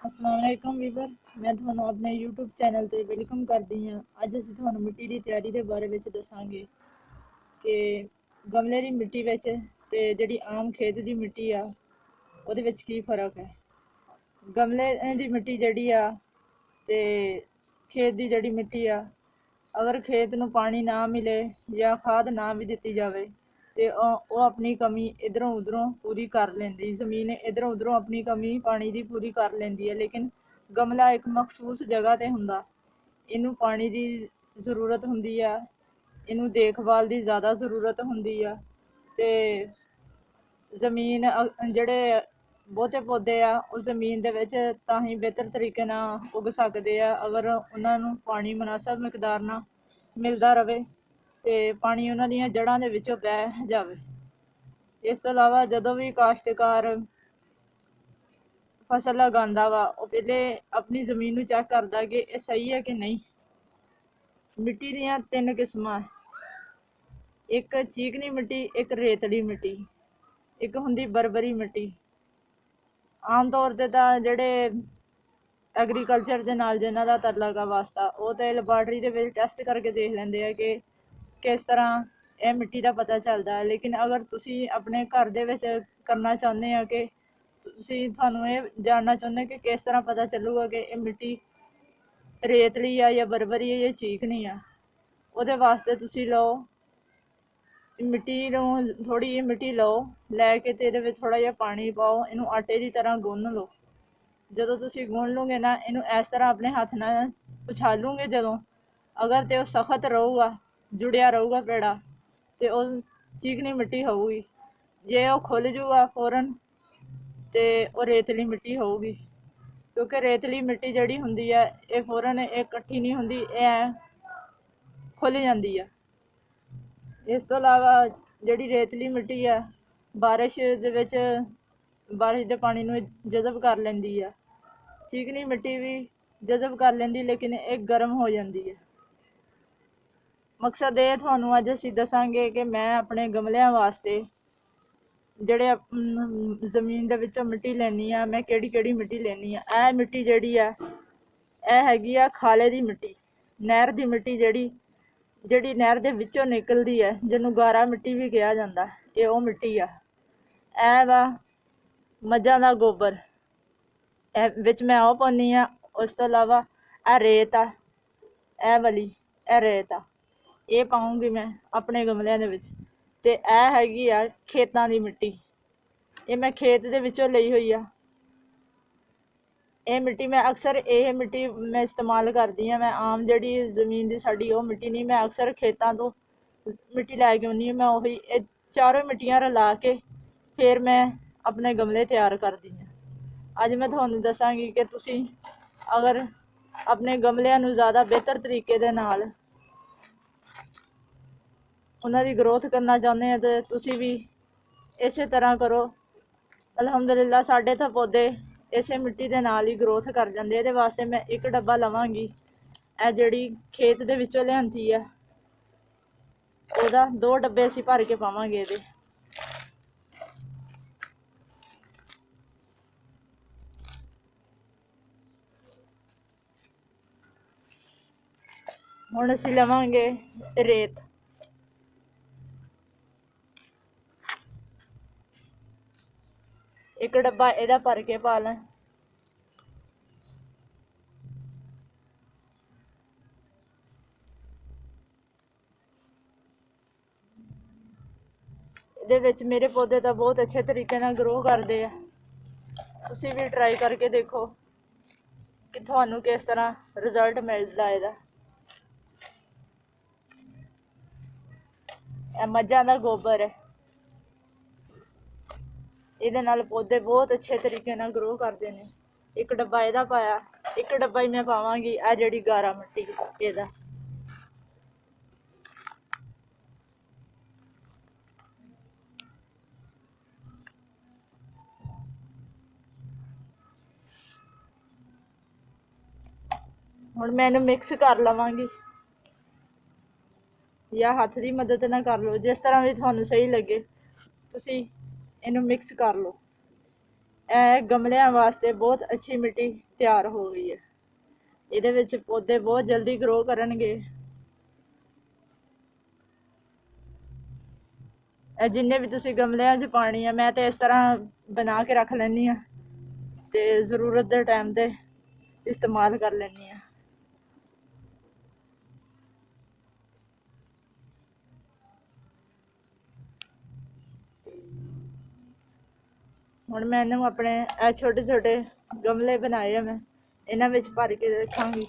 अस्सलामुअलैकुम वीवर, मैं ਤੁਹਾਨੂੰ ਆਪਣੇ YouTube ਚੈਨਲ ਤੇ ਵੈਲਕਮ ਕਰਦੀ ਹਾਂ। ਅੱਜ ਅਸੀਂ ਤੁਹਾਨੂੰ ਮਿੱਟੀ ਦੀ ਤਿਆਰੀ ਦੇ ਬਾਰੇ ਵਿੱਚ ਦੱਸਾਂਗੇ ਕਿ ਗਮਲੇ ਦੀ ਮਿੱਟੀ ਵਿੱਚ ਤੇ ਜਿਹੜੀ ਆਮ ਖੇਤ ਦੀ ਮਿੱਟੀ ਆ ਉਹਦੇ ਵਿੱਚ ਕੀ ਫਰਕ ਹੈ। ਗਮਲੇ ਦੀ ਮਿੱਟੀ ਜਿਹੜੀ ਆ ਤੇ ਖੇਤ ਦੀ ਜਿਹੜੀ ਮਿੱਟੀ ਆ, ਅਗਰ ਖੇਤ ਨੂੰ ਪਾਣੀ ਨਾ ਮਿਲੇ ਜਾਂ ਖਾਦ ਨਾ ਵੀ ਦਿੱਤੀ ਜਾਵੇ ਤੇ ਉਹ ਆਪਣੀ ਕਮੀ ਇੱਧਰੋਂ ਉੱਧਰੋਂ ਪੂਰੀ ਕਰ ਲੈਂਦੀ। ਜ਼ਮੀਨ ਇੱਧਰੋਂ ਉੱਧਰੋਂ ਆਪਣੀ ਕਮੀ ਪਾਣੀ ਦੀ ਪੂਰੀ ਕਰ ਲੈਂਦੀ ਹੈ, ਲੇਕਿਨ ਗਮਲਾ ਇੱਕ ਮਖਸੂਸ ਜਗ੍ਹਾ 'ਤੇ ਹੁੰਦਾ। ਇਹਨੂੰ ਪਾਣੀ ਦੀ ਜ਼ਰੂਰਤ ਹੁੰਦੀ ਆ, ਇਹਨੂੰ ਦੇਖਭਾਲ ਦੀ ਜ਼ਿਆਦਾ ਜ਼ਰੂਰਤ ਹੁੰਦੀ ਆ। ਅਤੇ ਜ਼ਮੀਨ ਜਿਹੜੇ ਬਹੁਤੇ ਪੌਦੇ ਆ ਉਹ ਜ਼ਮੀਨ ਦੇ ਵਿੱਚ ਤਾਂ ਹੀ ਬਿਹਤਰ ਤਰੀਕੇ ਨਾਲ ਉੱਗ ਸਕਦੇ ਆ ਅਗਰ ਉਹਨਾਂ ਨੂੰ ਪਾਣੀ ਮੁਨਾਸਬ ਮਿਕਦਾਰ ਨਾਲ ਮਿਲਦਾ ਰਹੇ ਅਤੇ ਪਾਣੀ ਉਹਨਾਂ ਦੀਆਂ ਜੜ੍ਹਾਂ ਦੇ ਵਿੱਚੋਂ ਬਹਿ ਜਾਵੇ। ਇਸ ਤੋਂ ਇਲਾਵਾ ਜਦੋਂ ਵੀ ਕਾਸ਼ਤਕਾਰ ਫਸਲ ਲਗਾਉਂਦਾ ਵਾ, ਉਹ ਪਹਿਲੇ ਆਪਣੀ ਜ਼ਮੀਨ ਨੂੰ ਚੈੱਕ ਕਰਦਾ ਕਿ ਇਹ ਸਹੀ ਹੈ ਕਿ ਨਹੀਂ। ਮਿੱਟੀ ਦੀਆਂ 3 ਕਿਸਮਾਂ, ਇੱਕ ਚੀਕਣੀ ਮਿੱਟੀ, ਇੱਕ ਰੇਤਲੀ ਮਿੱਟੀ, ਇੱਕ ਹੁੰਦੀ ਬਰਬਰੀ ਮਿੱਟੀ। ਆਮ ਤੌਰ 'ਤੇ ਤਾਂ ਜਿਹੜੇ ਐਗਰੀਕਲਚਰ ਦੇ ਨਾਲ ਜਿਹਨਾਂ ਦਾ ਤਾਲੁਕ ਆ ਵਾਸਤਾ, ਉਹ ਤਾਂ ਲੈਬਾਰਟਰੀ ਦੇ ਵਿੱਚ ਟੈਸਟ ਕਰਕੇ ਦੇਖ ਲੈਂਦੇ ਆ ਕਿ ਕਿਸ ਤਰ੍ਹਾਂ ਇਹ ਮਿੱਟੀ ਦਾ ਪਤਾ ਚੱਲਦਾ ਹੈ। ਲੇਕਿਨ ਅਗਰ ਤੁਸੀਂ ਆਪਣੇ ਘਰ ਦੇ ਵਿੱਚ ਕਰਨਾ ਚਾਹੁੰਦੇ ਆ ਕਿ ਤੁਹਾਨੂੰ ਇਹ ਜਾਣਨਾ ਚਾਹੁੰਦੇ ਕਿ ਕਿਸ ਤਰ੍ਹਾਂ ਪਤਾ ਚੱਲੂਗਾ ਕਿ ਇਹ ਮਿੱਟੀ ਰੇਤਲੀ ਆ ਜਾਂ ਬਰਬਰੀ ਆ ਜਾਂ ਚੀਕਣੀ ਆ, ਉਹਦੇ ਵਾਸਤੇ ਤੁਸੀਂ ਲਓ ਮਿੱਟੀ ਨੂੰ, ਥੋੜ੍ਹੀ ਜਿਹੀ ਮਿੱਟੀ ਲਓ, ਲੈ ਕੇ ਅਤੇ ਇਹਦੇ ਵਿੱਚ ਥੋੜ੍ਹਾ ਜਿਹਾ ਪਾਣੀ ਪਾਓ, ਇਹਨੂੰ ਆਟੇ ਦੀ ਤਰ੍ਹਾਂ ਗੁੰਨ ਲਓ। ਜਦੋਂ ਤੁਸੀਂ ਗੁੰਨ ਲਓਗੇ ਨਾ, ਇਹਨੂੰ ਇਸ ਤਰ੍ਹਾਂ ਆਪਣੇ ਹੱਥ ਨਾਲ ਉਛਾਲੂਗੇ ਜਦੋਂ, ਅਗਰ ਤਾਂ ਉਹ ਸਖਤ ਰਹੂਗਾ, ਜੁੜਿਆ ਰਹੂਗਾ ਪੇੜਾ, ਅਤੇ ਉਹ ਚੀਕਣੀ ਮਿੱਟੀ ਹੋਊਗੀ। ਜੇ ਉਹ ਖੁੱਲ੍ਹ ਜੂਗਾ ਫੌਰਨ ਅਤੇ ਉਹ ਰੇਤਲੀ ਮਿੱਟੀ ਹੋਊਗੀ, ਕਿਉਂਕਿ ਰੇਤਲੀ ਮਿੱਟੀ ਜਿਹੜੀ ਹੁੰਦੀ ਹੈ ਇਹ ਫੌਰਨ ਇਹ ਇਕੱਠੀ ਨਹੀਂ ਹੁੰਦੀ, ਇਹ ਖੁੱਲ੍ਹ ਜਾਂਦੀ ਆ। ਇਸ ਤੋਂ ਇਲਾਵਾ ਜਿਹੜੀ ਰੇਤਲੀ ਮਿੱਟੀ ਆ, ਬਾਰਿਸ਼ ਦੇ ਵਿੱਚ ਬਾਰਿਸ਼ ਦੇ ਪਾਣੀ ਨੂੰ ਜਜ਼ਬ ਕਰ ਲੈਂਦੀ ਆ। ਚੀਕਣੀ ਮਿੱਟੀ ਵੀ ਜਜ਼ਬ ਕਰ ਲੈਂਦੀ, ਲੇਕਿਨ ਇਹ ਗਰਮ ਹੋ ਜਾਂਦੀ ਹੈ। ਮਕਸਦ ਇਹ ਤੁਹਾਨੂੰ ਅੱਜ ਅਸੀਂ ਦੱਸਾਂਗੇ ਕਿ ਮੈਂ ਆਪਣੇ ਗਮਲਿਆਂ ਵਾਸਤੇ ਜਿਹੜੇ ਜ਼ਮੀਨ ਦੇ ਵਿੱਚੋਂ ਮਿੱਟੀ ਲੈਂਦੀ ਆ, ਮੈਂ ਕਿਹੜੀ ਮਿੱਟੀ ਲੈਂਦੀ ਆ। ਇਹ ਮਿੱਟੀ ਜਿਹੜੀ ਆ ਇਹ ਹੈਗੀ ਆ ਖਾਲੇ ਦੀ ਮਿੱਟੀ, ਨਹਿਰ ਦੀ ਮਿੱਟੀ, ਜਿਹੜੀ ਨਹਿਰ ਦੇ ਵਿੱਚੋਂ ਨਿਕਲਦੀ ਹੈ, ਜਿਹਨੂੰ ਗਾਰਾ ਮਿੱਟੀ ਵੀ ਕਿਹਾ ਜਾਂਦਾ, ਇਹ ਉਹ ਮਿੱਟੀ ਆ। ਇਹ ਵਾ ਮੱਝਾਂ ਦਾ ਗੋਬਰ, ਇਹ ਵਿੱਚ ਮੈਂ ਉਹ ਪਾਉਂਦੀ ਹਾਂ। ਉਸ ਤੋਂ ਇਲਾਵਾ ਇਹ ਰੇਤ ਆ, ਇਹ ਵਾਲੀ ਇਹ ਰੇਤ ਆ, ਇਹ ਪਾਊਂਗੀ ਮੈਂ ਆਪਣੇ ਗਮਲਿਆਂ ਦੇ ਵਿੱਚ। ਅਤੇ ਇਹ ਹੈਗੀ ਆ ਖੇਤਾਂ ਦੀ ਮਿੱਟੀ, ਇਹ ਮੈਂ ਖੇਤ ਦੇ ਵਿੱਚੋਂ ਲਈ ਹੋਈ ਆ। ਇਹ ਮਿੱਟੀ ਮੈਂ ਅਕਸਰ ਇਹ ਮਿੱਟੀ ਮੈਂ ਇਸਤੇਮਾਲ ਕਰਦੀ ਹਾਂ। ਮੈਂ ਆਮ ਜਿਹੜੀ ਜ਼ਮੀਨ ਦੀ ਸਾਡੀ ਉਹ ਮਿੱਟੀ ਨਹੀਂ, ਮੈਂ ਅਕਸਰ ਖੇਤਾਂ ਤੋਂ ਮਿੱਟੀ ਲੈ ਕੇ ਆਉਂਦੀ ਹਾਂ। ਮੈਂ ਉਹੀ ਇਹ ਚਾਰੋਂ ਮਿੱਟੀਆਂ ਰਲਾ ਕੇ ਫਿਰ ਮੈਂ ਆਪਣੇ ਗਮਲੇ ਤਿਆਰ ਕਰਦੀ ਹਾਂ। ਅੱਜ ਮੈਂ ਤੁਹਾਨੂੰ ਦੱਸਾਂਗੀ ਕਿ ਤੁਸੀਂ ਅਗਰ ਆਪਣੇ ਗਮਲਿਆਂ ਨੂੰ ਜ਼ਿਆਦਾ ਬਿਹਤਰ ਤਰੀਕੇ ਦੇ ਨਾਲ ਉਹਨਾਂ ਦੀ ਗਰੋਥ ਕਰਨਾ ਚਾਹੁੰਦੇ ਆ ਤਾਂ ਤੁਸੀਂ ਵੀ ਇਸੇ ਤਰ੍ਹਾਂ ਕਰੋ। ਅਲਹਮਦੁਲਿਲਾ ਸਾਡੇ ਤਾਂ ਪੌਦੇ ਇਸੇ ਮਿੱਟੀ ਦੇ ਨਾਲ ਹੀ ਗਰੋਥ ਕਰ ਜਾਂਦੇ। ਇਹਦੇ ਵਾਸਤੇ ਮੈਂ ਇੱਕ ਡੱਬਾ ਲਵਾਂਗੀ, ਇਹ ਜਿਹੜੀ ਖੇਤ ਦੇ ਵਿੱਚੋਂ ਲਿਆਂਦੀ ਆ ਉਹਦਾ 2 ਡੱਬੇ ਅਸੀਂ ਭਰ ਕੇ ਪਾਵਾਂਗੇ ਇਹਦੇ। ਹੁਣ ਅਸੀਂ ਲਵਾਂਗੇ ਰੇਤ, ਇੱਕ ਡੱਬਾ ਇਹਦਾ ਭਰ ਕੇ ਪਾ ਲੈਂ। ਇਹਦੇ ਵਿੱਚ ਮੇਰੇ ਪੌਦੇ ਤਾਂ ਬਹੁਤ ਅੱਛੇ ਤਰੀਕੇ ਨਾਲ ਗਰੋ ਕਰਦੇ ਆ। ਤੁਸੀਂ ਵੀ ਟਰਾਈ ਕਰਕੇ ਦੇਖੋ ਕਿ ਤੁਹਾਨੂੰ ਕਿਸ ਤਰ੍ਹਾਂ ਰਿਜ਼ਲਟ ਮਿਲਦਾ ਇਹਦਾ। ਇਹ ਮੱਝਾਂ ਦਾ ਗੋਬਰ ਹੈ, ਇਹਦੇ ਨਾਲ ਪੌਦੇ ਬਹੁਤ ਅੱਛੇ ਤਰੀਕੇ ਨਾਲ ਗਰੋ ਕਰਦੇ ਨੇ। ਇੱਕ ਡੱਬਾ ਇਹਦਾ ਪਾਇਆ, ਇੱਕ ਡੱਬਾ ਹੀ ਮੈਂ ਪਾਵਾਂਗੀ ਆ ਜਿਹੜੀ ਗਾਰਾ ਮਿੱਟੀ ਇਹਦਾ। ਹੁਣ ਮੈਂ ਇਹਨੂੰ ਮਿਕਸ ਕਰ ਲਵਾਂਗੀ, ਜਾਂ ਹੱਥ ਦੀ ਮਦਦ ਨਾਲ ਕਰ ਲਓ, ਜਿਸ ਤਰ੍ਹਾਂ ਵੀ ਤੁਹਾਨੂੰ ਸਹੀ ਲੱਗੇ ਤੁਸੀਂ ਇਹਨੂੰ ਮਿਕਸ ਕਰ ਲਓ। ਇਹ ਗਮਲਿਆਂ ਵਾਸਤੇ ਬਹੁਤ ਅੱਛੀ ਮਿੱਟੀ ਤਿਆਰ ਹੋ ਗਈ ਹੈ। ਇਹਦੇ ਵਿੱਚ ਪੌਦੇ ਬਹੁਤ ਜਲਦੀ ਗਰੋ ਕਰਨਗੇ। ਇਹ ਜਿੰਨੇ ਵੀ ਤੁਸੀਂ ਗਮਲਿਆਂ 'ਚ ਪਾਣੀ ਆ, ਮੈਂ ਤਾਂ ਇਸ ਤਰ੍ਹਾਂ ਬਣਾ ਕੇ ਰੱਖ ਲੈਂਦੀ ਹਾਂ ਤੇ ਜ਼ਰੂਰਤ ਦੇ ਟਾਈਮ ਤੇ ਇਸਤੇਮਾਲ ਕਰ ਲੈਂਦੀ ਹਾਂ। ਹੁਣ ਮੈਂ ਇਹਨੂੰ ਆਪਣੇ ਇਹ ਛੋਟੇ ਛੋਟੇ ਗਮਲੇ ਬਣਾਏ ਆ, ਮੈਂ ਇਹਨਾਂ ਵਿੱਚ ਭਰ ਕੇ ਰੱਖਾਂਗੀ।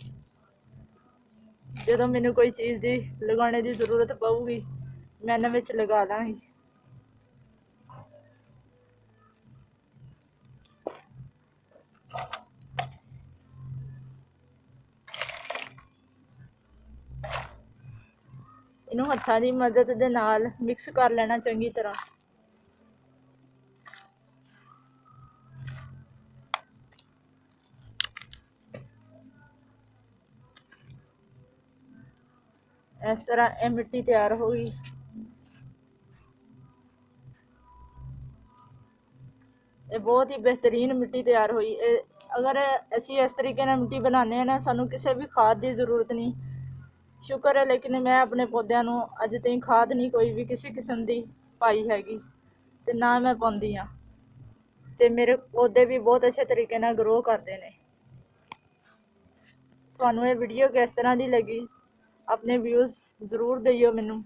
ਜਦੋਂ ਮੈਨੂੰ ਕੋਈ ਚੀਜ਼ ਦੀ ਲਗਾਉਣੇ ਦੀ ਜ਼ਰੂਰਤ ਪਊਗੀ, ਮੈਂ ਇਹਨਾਂ ਵਿੱਚ ਲਗਾ ਦਾਂਗੀ। ਇਹਨੂੰ ਹੱਥਾਂ ਦੀ ਮਦਦ ਦੇ ਨਾਲ ਮਿਕਸ ਕਰ ਲੈਣਾ ਚੰਗੀ ਤਰ੍ਹਾਂ। ਇਸ ਤਰ੍ਹਾਂ ਇਹ ਮਿੱਟੀ ਤਿਆਰ ਹੋ ਗਈ। ਇਹ ਬਹੁਤ ਹੀ ਬਿਹਤਰੀਨ ਮਿੱਟੀ ਤਿਆਰ ਹੋਈ। ਅਗਰ ਅਸੀਂ ਇਸ ਤਰੀਕੇ ਨਾਲ ਮਿੱਟੀ ਬਣਾਉਂਦੇ ਹਾਂ ਨਾ, ਸਾਨੂੰ ਕਿਸੇ ਵੀ ਖਾਦ ਦੀ ਜ਼ਰੂਰਤ ਨਹੀਂ। ਸ਼ੁਕਰ ਹੈ, ਲੇਕਿਨ ਮੈਂ ਆਪਣੇ ਪੌਦਿਆਂ ਨੂੰ ਅੱਜ ਤਾਈਂ ਖਾਦ ਨਹੀਂ ਕੋਈ ਵੀ ਕਿਸੇ ਕਿਸਮ ਦੀ ਪਾਈ ਹੈਗੀ, ਤੇ ਨਾ ਮੈਂ ਪਾਉਂਦੀ ਹਾਂ, ਤੇ ਮੇਰੇ ਪੌਦੇ ਵੀ ਬਹੁਤ ਅੱਛੇ ਤਰੀਕੇ ਨਾਲ ਗਰੋ ਕਰਦੇ ਨੇ। ਤੁਹਾਨੂੰ ਇਹ ਵੀਡੀਓ ਕਿਸ ਤਰ੍ਹਾਂ ਦੀ ਲੱਗੀ, ਆਪਣੇ ਵਿਊਜ਼ ਜ਼ਰੂਰ ਦਿਓ ਮੈਨੂੰ,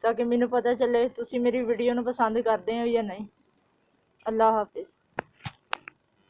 ਤਾਂ ਕਿ ਮੈਨੂੰ ਪਤਾ ਚੱਲੇ ਤੁਸੀਂ ਮੇਰੀ ਵੀਡੀਓ ਨੂੰ ਪਸੰਦ ਕਰਦੇ ਹੋ ਜਾਂ ਨਹੀਂ। ਅੱਲਾ ਹਾਫਿਜ਼।